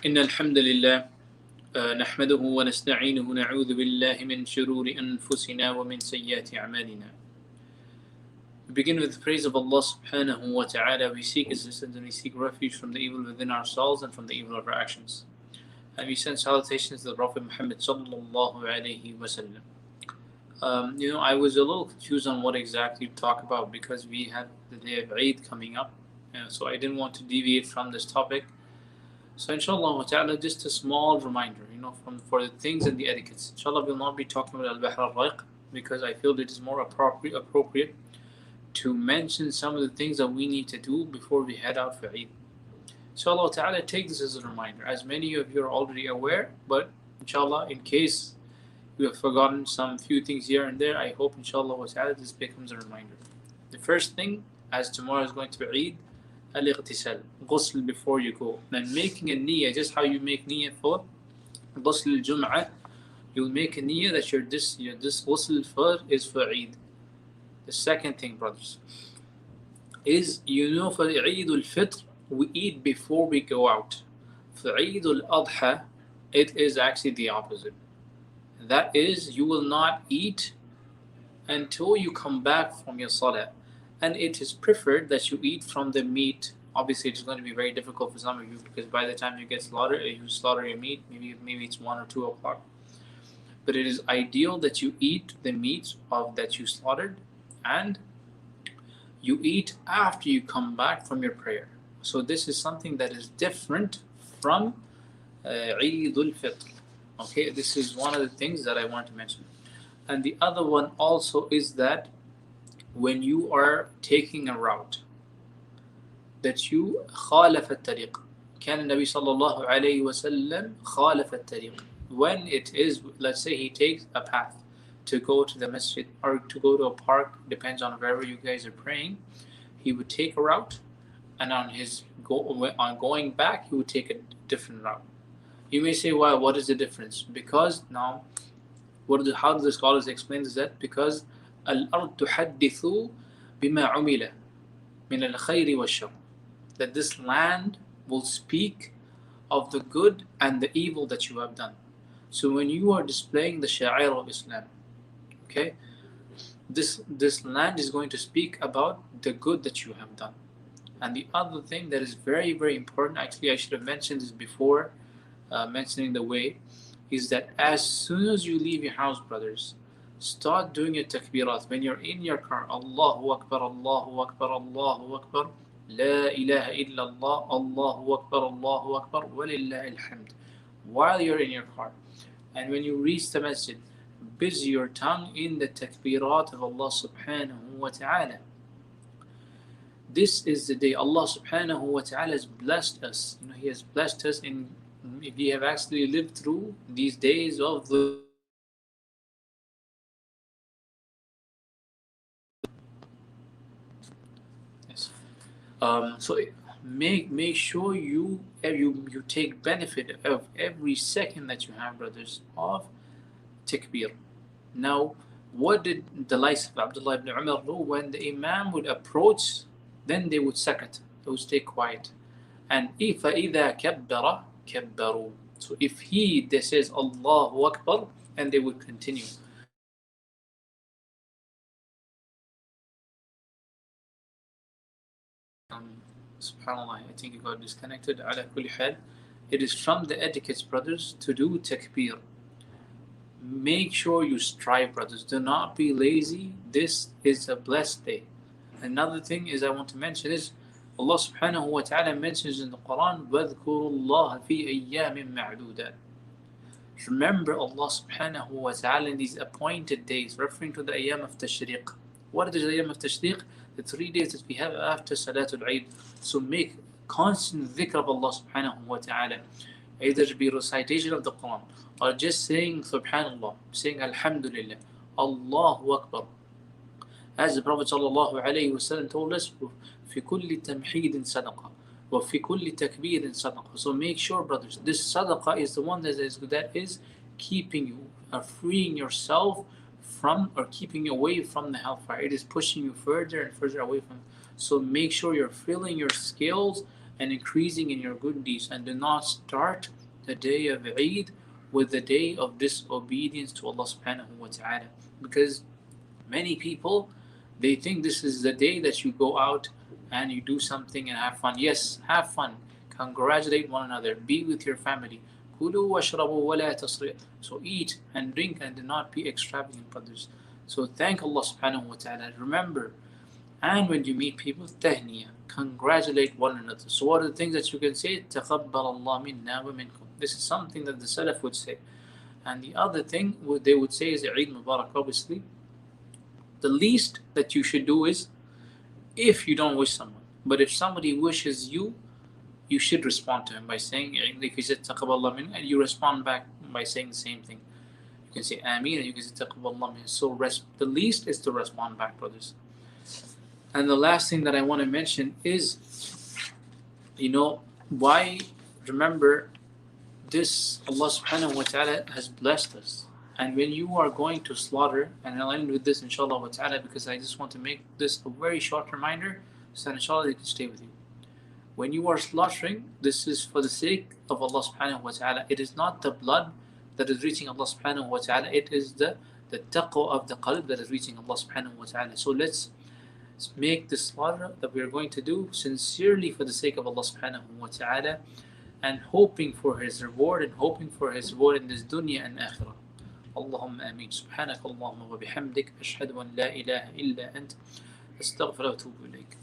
إن الحمد لله نحمده ونستعينه ونعوذ بالله من شرور أنفسنا ومن سيئات أعمالنا. We begin with the praise of Allah subhanahu wa ta'ala. We seek assistance and we seek refuge from the evil within ourselves and from the evil of our actions. And we send salutations to the Prophet Muhammad sallallahu alayhi wa sallam. I was a little confused on what exactly to talk about because we had the day of Eid coming up. So I didn't want to deviate from this topic. So inshallah ta'ala, just a small reminder, for the things and the etiquettes. Inshallah, we'll not be talking about al-Bahr al-Raiq because I feel it is more appropriate to mention some of the things that we need to do before we head out for Eid. Inshallah ta'ala, take this as a reminder. As many of you are already aware, but inshallah, in case you have forgotten some few things here and there, I hope inshallah ta'ala this becomes a reminder. The first thing, as tomorrow is going to be Eid, al-ightisal, ghusl before you go. Then making a niyyah, just how you make niyyah for ghusl al-jum'ah, you'll make a niyyah that this ghusl is for Eid. The second thing, brothers, is for Eid al-Fitr, we eat before we go out. For Eid al-Adha, it is actually the opposite. That is, you will not eat until you come back from your salah. And it is preferred that you eat from the meat. Obviously, it's going to be very difficult for some of you because by the time you slaughter your meat, maybe it's 1 or 2 o'clock. But it is ideal that you eat the meat that you slaughtered, and you eat after you come back from your prayer. So this is something that is different from Eid al-Fitr. Okay, this is one of the things that I want to mention. And the other one also is that when you are taking a route, that you خالف الطريق. كان النبي صلى الله عليه وسلم خالف الطريق. When it is, let's say he takes a path to go to the masjid or to go to a park, depends on wherever you guys are praying, he would take a route, and on going back, he would take a different route. You may say, why? What is the difference? Because now, how do the scholars explain this? That because الأرض تحدث بما عمل من الخير والشر, that this land will speak of the good and the evil that you have done. So when you are displaying the sha'ir of Islam, okay, this land is going to speak about the good that you have done. And the other thing that is very, very important, actually I should have mentioned this before mentioning the way, is that as soon as you leave your house, brothers, start doing your takbirat. When you're in your car, Allahu Akbar, Allahu Akbar, Allahu Akbar, La ilaha illallah, Allahu Akbar, Allahu Akbar, walillahi alhamd. While you're in your car. And when you reach the masjid, busy your tongue in the takbirat of Allah subhanahu wa ta'ala. This is the day Allah subhanahu wa ta'ala has blessed us. He has blessed us in, if we have actually lived through these days of the so make sure you take benefit of every second that you have, brothers, of takbir. Now, what did the likes of Abdullah ibn Umar do? When the Imam would approach, then they would sakat, they would stay quiet. And فَإِذَا كَبَّرَ كَبَّرُوا. So if he says Allahu Akbar, and they would continue. Subhanallah, I think it got disconnected. Ala kulli hal, it is from the etiquettes, brothers, to do takbir. Make sure you strive, brothers. Do not be lazy. This is a blessed day. Another thing is I want to mention is Allah subhanahu wa ta'ala mentions in the Quran, وَاذْكُرُوا اللَّهَ فِي أَيَّامٍ مَعْدُودَةٍ. Remember Allah subhanahu wa ta'ala in these appointed days, referring to the ayyam of tashriq. What is the ayyam of tashriq? The 3 days that we have after Salatul Eid. So make constant dhikr of Allah subhanahu wa ta'ala. Either it be recitation of the Quran or just saying Subhanallah, saying Alhamdulillah, Allahu Akbar. As the Prophet sallallahu alayhi wa sallam told us, في كل تمحيد صدقة وفي كل تكبير صدقة. So make sure, brothers, this sadaqah is the one that is keeping you, freeing yourself from, or keeping you away from the hellfire. It is pushing you further and further away from. So make sure you're filling your scales and increasing in your good deeds, and do not start the day of Eid with the day of disobedience to Allah subhanahu wa ta'ala. Because many people, they think this is the day that you go out and you do something and have fun. Yes, have fun. Congratulate one another. Be with your family. كُلُوا وَاشْرَبُوا وَلَا تَسْرِفُوا. So eat and drink and do not be extravagant, brothers. So thank Allah subhanahu wa ta'ala. Remember, and when you meet people, tahniya, congratulate one another. So what are the things that you can say? تَقَبَّلَ اللَّهُ مِنَّا وَمِنْكُمْ. This is something that the Salaf would say. And the other thing they would say is Eid Mubarak, obviously. The least that you should do is, if you don't wish someone, but if somebody wishes you, you should respond to him by saying, if he said taqabballah min, and you respond back by saying the same thing. You can say Ameen and you can say taqabballah min. So the least is to respond back, brothers. And the last thing that I want to mention is, why, remember this, Allah subhanahu wa ta'ala has blessed us. And when you are going to slaughter, and I'll end with this inshallah wa ta'ala, because I just want to make this a very short reminder, so that inshallah they can stay with you. When you are slaughtering, this is for the sake of Allah subhanahu wa ta'ala. It is not the blood that is reaching Allah subhanahu wa ta'ala, it is the taqwa of the qalb that is reaching Allah subhanahu wa ta'ala. So let's make the slaughter that we are going to do sincerely for the sake of Allah subhanahu wa ta'ala, and hoping for His reward, and hoping for His reward in this dunya and akhirah. اللهم آمين. سبحانك اللهم وبحمدك أشهد أن لا إله إلا أنت أستغفرك وأتوب إليك.